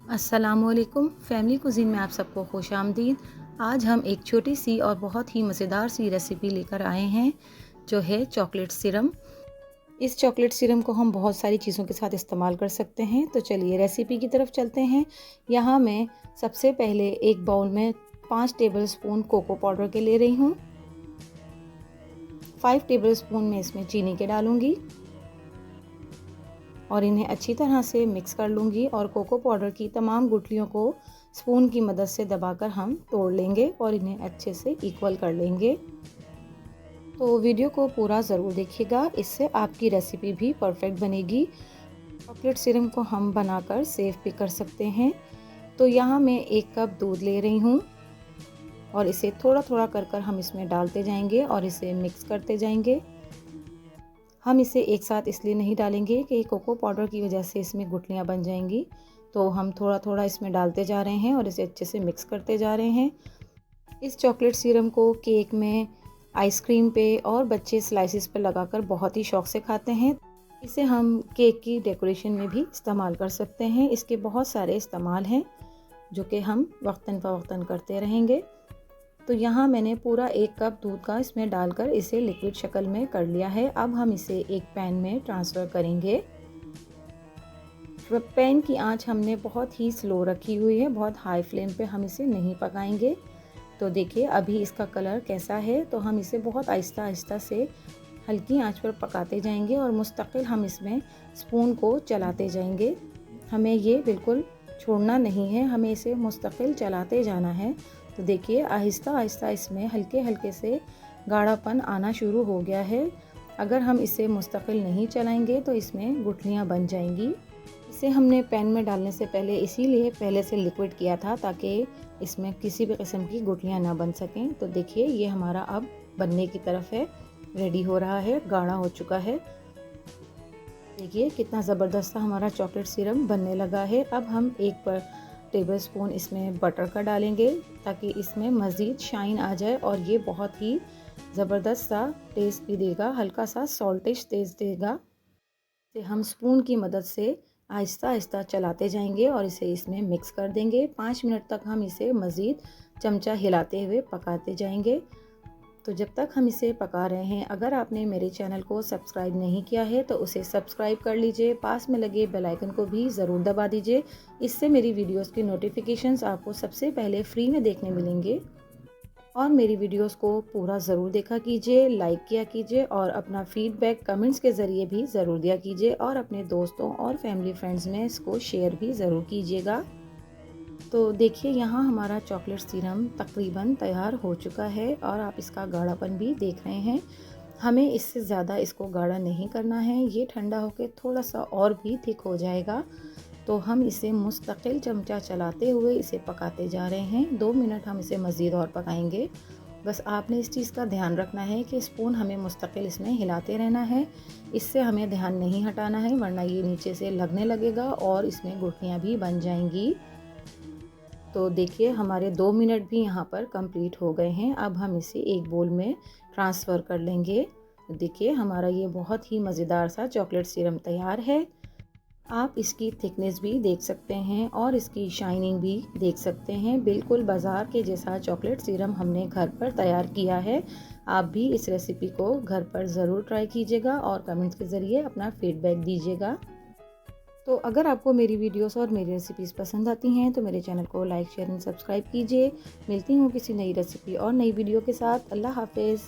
अस्सलामुअलैकुम family cuisine में आप सबको खुश आमदीद। आज हम एक छोटी सी और बहुत ही मज़ेदार सी रेसिपी लेकर आए हैं जो है चॉकलेट सिरम। इस चॉकलेट सिरम को हम बहुत सारी चीज़ों के साथ इस्तेमाल कर सकते हैं। तो चलिए रेसिपी की तरफ चलते हैं। यहाँ मैं सबसे पहले एक बाउल में 5 टेबलस्पून कोको पाउडर के ले रही हूँ। 5 टेबलस्पून में इसमें चीनी के डालूँगी और इन्हें अच्छी तरह से मिक्स कर लूँगी और कोको पाउडर की तमाम गुठलियों को स्पून की मदद से दबाकर हम तोड़ लेंगे और इन्हें अच्छे से इक्वल कर लेंगे। तो वीडियो को पूरा ज़रूर देखिएगा, इससे आपकी रेसिपी भी परफेक्ट बनेगी। चॉकलेट सिरम को हम बनाकर सेव भी कर सकते हैं। तो यहाँ मैं 1 कप दूध ले रही हूँ और इसे थोड़ा थोड़ा कर हम इसमें डालते जाएंगे और इसे मिक्स करते जाएंगे। हम इसे एक साथ इसलिए नहीं डालेंगे कि कोको पाउडर की वजह से इसमें गुठलियाँ बन जाएंगी, तो हम थोड़ा थोड़ा इसमें डालते जा रहे हैं और इसे अच्छे से मिक्स करते जा रहे हैं। इस चॉकलेट सिरम को केक में, आइसक्रीम पे और बच्चे स्लाइसिस पर लगाकर बहुत ही शौक से खाते हैं। इसे हम केक की डेकोरेशन में भी इस्तेमाल कर सकते हैं। इसके बहुत सारे इस्तेमाल हैं जो कि हम वक्तन फ़वक्तन करते रहेंगे। तो यहाँ मैंने पूरा 1 कप दूध का इसमें डालकर इसे लिक्विड शक्ल में कर लिया है। अब हम इसे एक पैन में ट्रांसफ़र करेंगे। पैन की आंच हमने बहुत ही स्लो रखी हुई है, बहुत हाई फ्लेम पे हम इसे नहीं पकाएंगे। तो देखिए अभी इसका कलर कैसा है। तो हम इसे बहुत आहिस्ता आहिस्ता से हल्की आंच पर पकाते जाएंगे और मुस्तकिल हम इसमें स्पून को चलाते जाएंगे। हमें ये बिल्कुल छोड़ना नहीं है, हमें इसे मुस्तकिल चलाते जाना है। तो देखिए आहिस्ता आहिस्ता इसमें हल्के हल्के से गाढ़ापन आना शुरू हो गया है। अगर हम इसे मुस्तकिल नहीं चलाएंगे तो इसमें गुठलियाँ बन जाएंगी। इसे हमने पैन में डालने से पहले इसीलिए पहले से लिक्विड किया था ताकि इसमें किसी भी किस्म की गुठलियाँ ना बन सकें। तो देखिए ये हमारा अब बनने की तरफ है, रेडी हो रहा है, गाढ़ा हो चुका है। देखिए कितना ज़बरदस्त हमारा चॉकलेट सिरम बनने लगा है। अब हम 1 टेबलस्पून इसमें बटर का डालेंगे ताकि इसमें मज़ीद शाइन आ जाए और ये बहुत ही ज़बरदस्त सा टेस्ट भी देगा, हल्का सा सॉल्टिश टेस्ट देगा। इसे हम स्पून की मदद से आहिस्ता आहिस्ता चलाते जाएंगे और इसे इसमें मिक्स कर देंगे। 5 मिनट तक हम इसे मज़ीद चमचा हिलाते हुए पकाते जाएंगे। तो जब तक हम इसे पका रहे हैं, अगर आपने मेरे चैनल को सब्सक्राइब नहीं किया है तो उसे सब्सक्राइब कर लीजिए। पास में लगे बेल आइकन को भी ज़रूर दबा दीजिए, इससे मेरी वीडियोस की नोटिफिकेशंस आपको सबसे पहले फ्री में देखने मिलेंगे। और मेरी वीडियोस को पूरा ज़रूर देखा कीजिए, लाइक किया कीजिए और अपना फीडबैक कमेंट्स के ज़रिए भी ज़रूर दिया कीजिए और अपने दोस्तों और फैमिली फ्रेंड्स में इसको शेयर भी ज़रूर कीजिएगा। तो देखिए यहाँ हमारा चॉकलेट सिरम तकरीबन तैयार हो चुका है और आप इसका गाढ़ापन भी देख रहे हैं। हमें इससे ज़्यादा इसको गाढ़ा नहीं करना है, ये ठंडा होकर थोड़ा सा और भी थिक हो जाएगा। तो हम इसे मुस्तकिल चमचा चलाते हुए इसे पकाते जा रहे हैं। 2 मिनट हम इसे मज़ीद और पकाएंगे। बस आपने इस चीज़ का ध्यान रखना है कि स्पून हमें मुस्तकिल इसमें हिलाते रहना है, इससे हमें ध्यान नहीं हटाना है वरना ये नीचे से लगने लगेगा और इसमें गुठलियाँ भी बन जाएंगी। तो देखिए हमारे 2 मिनट भी यहाँ पर कंप्लीट हो गए हैं। अब हम इसे एक बोल में ट्रांसफ़र कर लेंगे। देखिए हमारा ये बहुत ही मज़ेदार सा चॉकलेट सिरम तैयार है। आप इसकी थिकनेस भी देख सकते हैं और इसकी शाइनिंग भी देख सकते हैं। बिल्कुल बाज़ार के जैसा चॉकलेट सिरम हमने घर पर तैयार किया है। आप भी इस रेसिपी को घर पर ज़रूर ट्राई कीजिएगा और कमेंट्स के ज़रिए अपना फीडबैक दीजिएगा। तो अगर आपको मेरी वीडियोस और मेरी रेसिपीज़ पसंद आती हैं तो मेरे चैनल को लाइक, शेयर एंड सब्सक्राइब कीजिए। मिलती हूँ किसी नई रेसिपी और नई वीडियो के साथ। अल्लाह हाफ़िज़।